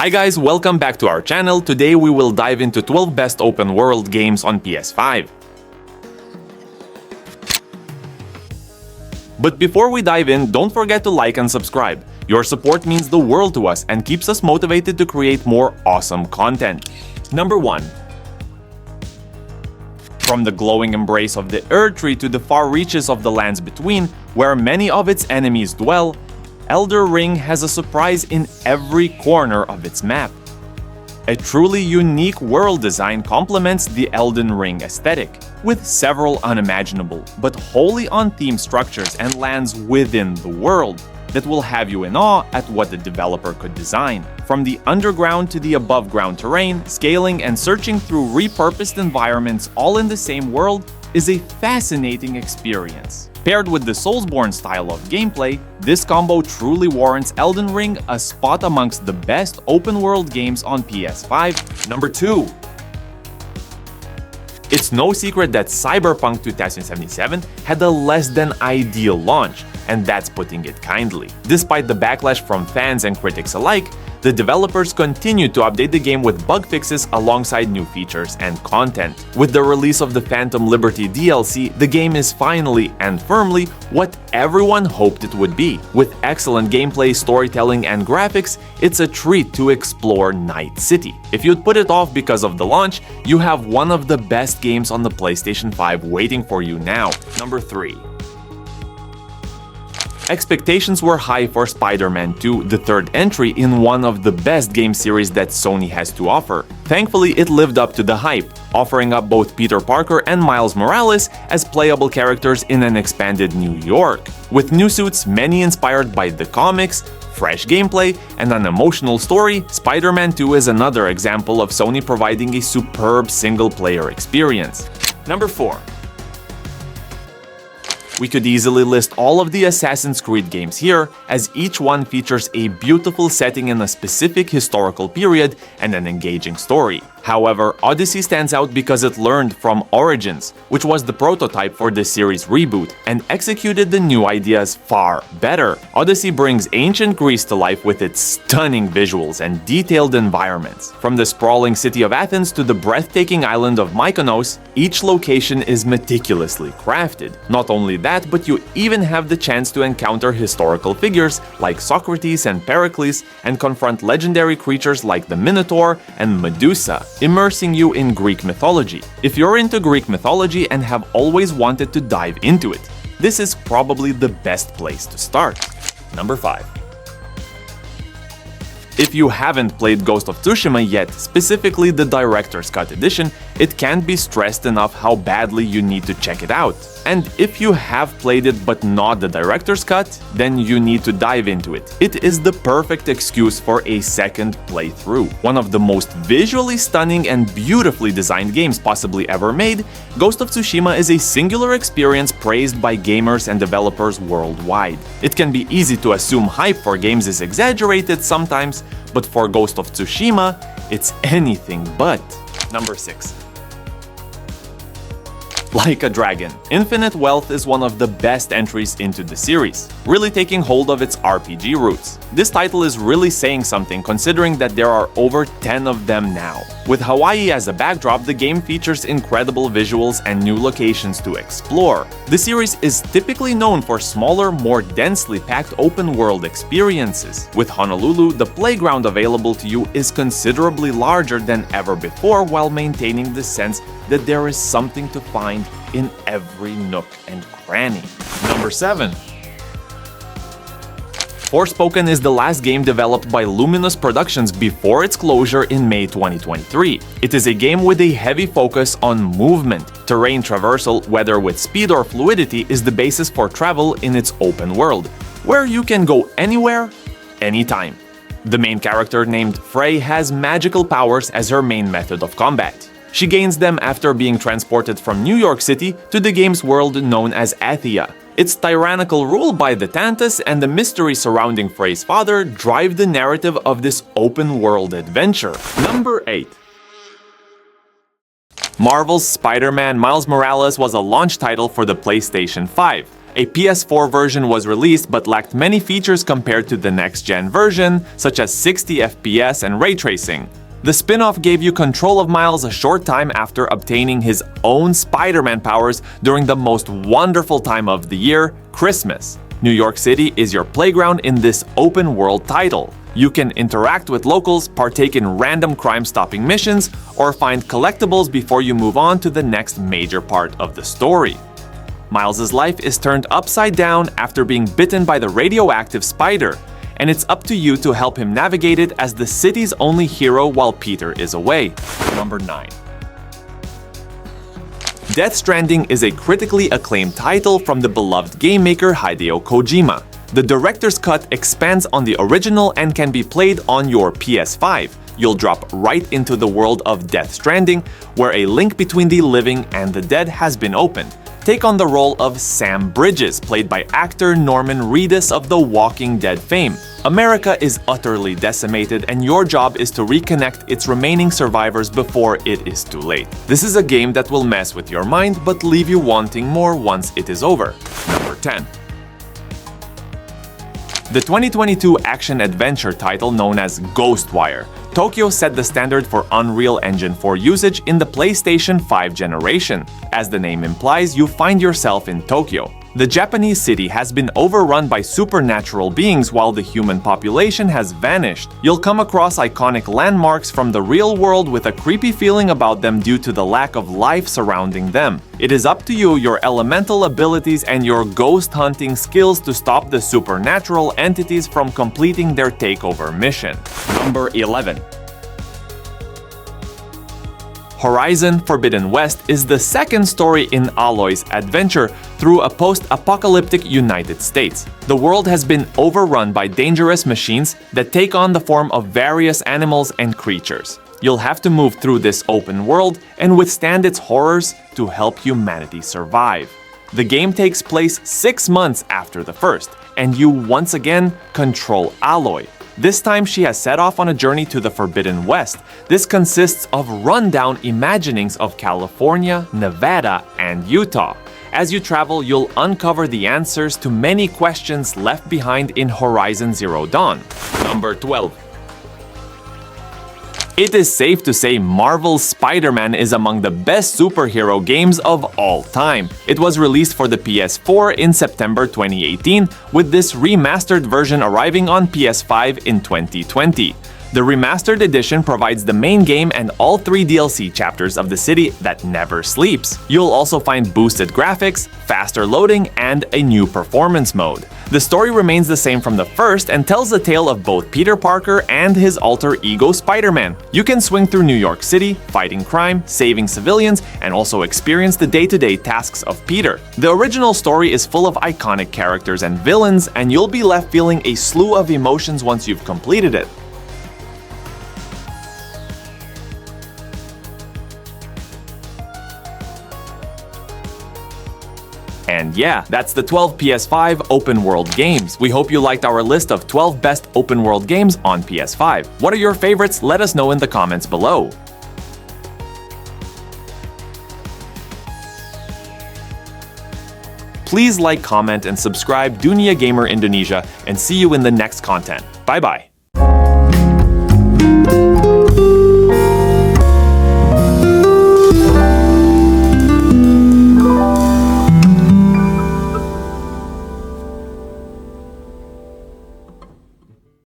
Hi guys, welcome back to our channel. Today we will dive into 12 best open world games on PS5. But before we dive in, don't forget to like and subscribe. Your support means the world to us and keeps us motivated to create more awesome content. Number 1. From the glowing embrace of the Erdtree to the far reaches of the lands between, where many of its enemies dwell, Eldenring has a surprise in every corner of its map. A truly unique world design complements the Elden Ring aesthetic, with several unimaginable but wholly on-theme structures and lands within the world that will have you in awe at what the developer could design. From the underground to the above-ground terrain, scaling and searching through repurposed environments all in the same world is a fascinating experience. Paired with the Soulsborne style of gameplay, this combo truly warrants Elden Ring a spot amongst the best open-world games on PS5. Number 2. It's no secret that Cyberpunk 2077 had a less than ideal launch, and that's putting it kindly. Despite the backlash from fans and critics alike, the developers continued to update the game with bug fixes alongside new features and content. With the release of the Phantom Liberty DLC, the game is finally and firmly what everyone hoped it would be. With excellent gameplay, storytelling, and graphics, it's a treat to explore Night City. If you'd put it off because of the launch, you have one of the best games on the PlayStation 5 waiting for you now. Number 3. Expectations were high for Spider-Man 2, the third entry in one of the best game series that Sony has to offer. Thankfully, it lived up to the hype, offering up both Peter Parker and Miles Morales as playable characters in an expanded New York. With new suits, many inspired by the comics, fresh gameplay, and an emotional story, Spider-Man 2 is another example of Sony providing a superb single-player experience. Number 4. We could easily list all of the Assassin's Creed games here, as each one features a beautiful setting in a specific historical period and an engaging story. However, Odyssey stands out because it learned from Origins, which was the prototype for the series reboot, and executed the new ideas far better. Odyssey brings ancient Greece to life with its stunning visuals and detailed environments. From the sprawling city of Athens to the breathtaking island of Mykonos, each location is meticulously crafted. Not only that, but you even have the chance to encounter historical figures like Socrates and Pericles and confront legendary creatures like the Minotaur and Medusa, immersing you in Greek mythology. If you're into Greek mythology and have always wanted to dive into it, this is probably the best place to start. Number 5. If you haven't played Ghost of Tsushima yet, specifically the Director's Cut edition, it can't be stressed enough how badly you need to check it out. And if you have played it but not the Director's Cut, then you need to dive into it. It is the perfect excuse for a second playthrough. One of the most visually stunning and beautifully designed games possibly ever made, Ghost of Tsushima is a singular experience praised by gamers and developers worldwide. It can be easy to assume hype for games is exaggerated sometimes, but for Ghost of Tsushima, it's anything but. Number 6. Like a Dragon, Infinite Wealth is one of the best entries into the series, really taking hold of its RPG roots. This title is really saying something considering that there are over 10 of them now. With Hawaii as a backdrop, the game features incredible visuals and new locations to explore. The series is typically known for smaller, more densely packed open-world experiences. With Honolulu, the playground available to you is considerably larger than ever before while maintaining the sense that there is something to find in every nook and cranny. Number 7. Forspoken is the last game developed by Luminous Productions before its closure in May 2023. It is a game with a heavy focus on movement. Terrain traversal, whether with speed or fluidity, is the basis for travel in its open world, where you can go anywhere, anytime. The main character, named Frey, has magical powers as her main method of combat. She gains them after being transported from New York City to the game's world known as Athia. Its tyrannical rule by the Tantus and the mystery surrounding Frey's father drive the narrative of this open-world adventure. Number 8. Marvel's Spider-Man Miles Morales was a launch title for the PlayStation 5. A PS4 version was released but lacked many features compared to the next-gen version, such as 60 FPS and ray tracing. The spin-off gave you control of Miles a short time after obtaining his own Spider-Man powers during the most wonderful time of the year, Christmas. New York City is your playground in this open-world title. You can interact with locals, partake in random crime-stopping missions, or find collectibles before you move on to the next major part of the story. Miles' life is turned upside down after being bitten by the radioactive spider, and it's up to you to help him navigate it as the city's only hero while Peter is away. Number 9. Death Stranding is a critically acclaimed title from the beloved game maker Hideo Kojima. The director's cut expands on the original and can be played on your PS5. You'll drop right into the world of Death Stranding, where a link between the living and the dead has been opened. Take on the role of Sam Bridges, played by actor Norman Reedus of The Walking Dead fame. America is utterly decimated, and your job is to reconnect its remaining survivors before it is too late. This is a game that will mess with your mind, but leave you wanting more once it is over. Number 10. The 2022 action-adventure title known as Ghostwire. Tokyo set the standard for Unreal Engine 4 usage in the PlayStation 5 generation. As the name implies, you find yourself in Tokyo. The Japanese city has been overrun by supernatural beings while the human population has vanished. You'll come across iconic landmarks from the real world with a creepy feeling about them due to the lack of life surrounding them. It is up to you, your elemental abilities, and your ghost hunting skills to stop the supernatural entities from completing their takeover mission. Number 11. Horizon Forbidden West is the second story in Aloy's adventure through a post-apocalyptic United States. The world has been overrun by dangerous machines that take on the form of various animals and creatures. You'll have to move through this open world and withstand its horrors to help humanity survive. The game takes place 6 months after the first, and you once again control Aloy. This time she has set off on a journey to the Forbidden West. This consists of rundown imaginings of California, Nevada, and Utah. As you travel, you'll uncover the answers to many questions left behind in Horizon Zero Dawn. Number 12. It is safe to say Marvel's Spider-Man is among the best superhero games of all time. It was released for the PS4 in September 2018, with this remastered version arriving on PS5 in 2020. The remastered edition provides the main game and all 3 DLC chapters of the city that never sleeps. You'll also find boosted graphics, faster loading, and a new performance mode. The story remains the same from the first and tells the tale of both Peter Parker and his alter ego Spider-Man. You can swing through New York City, fighting crime, saving civilians, and also experience the day-to-day tasks of Peter. The original story is full of iconic characters and villains, and you'll be left feeling a slew of emotions once you've completed it. And yeah, that's the 12 PS5 open world games. We hope you liked our list of 12 best open world games on PS5. What are your favorites? Let us know in the comments below. Please like, comment, and subscribe Dunia Gamer Indonesia, and see you in the next content. Bye bye.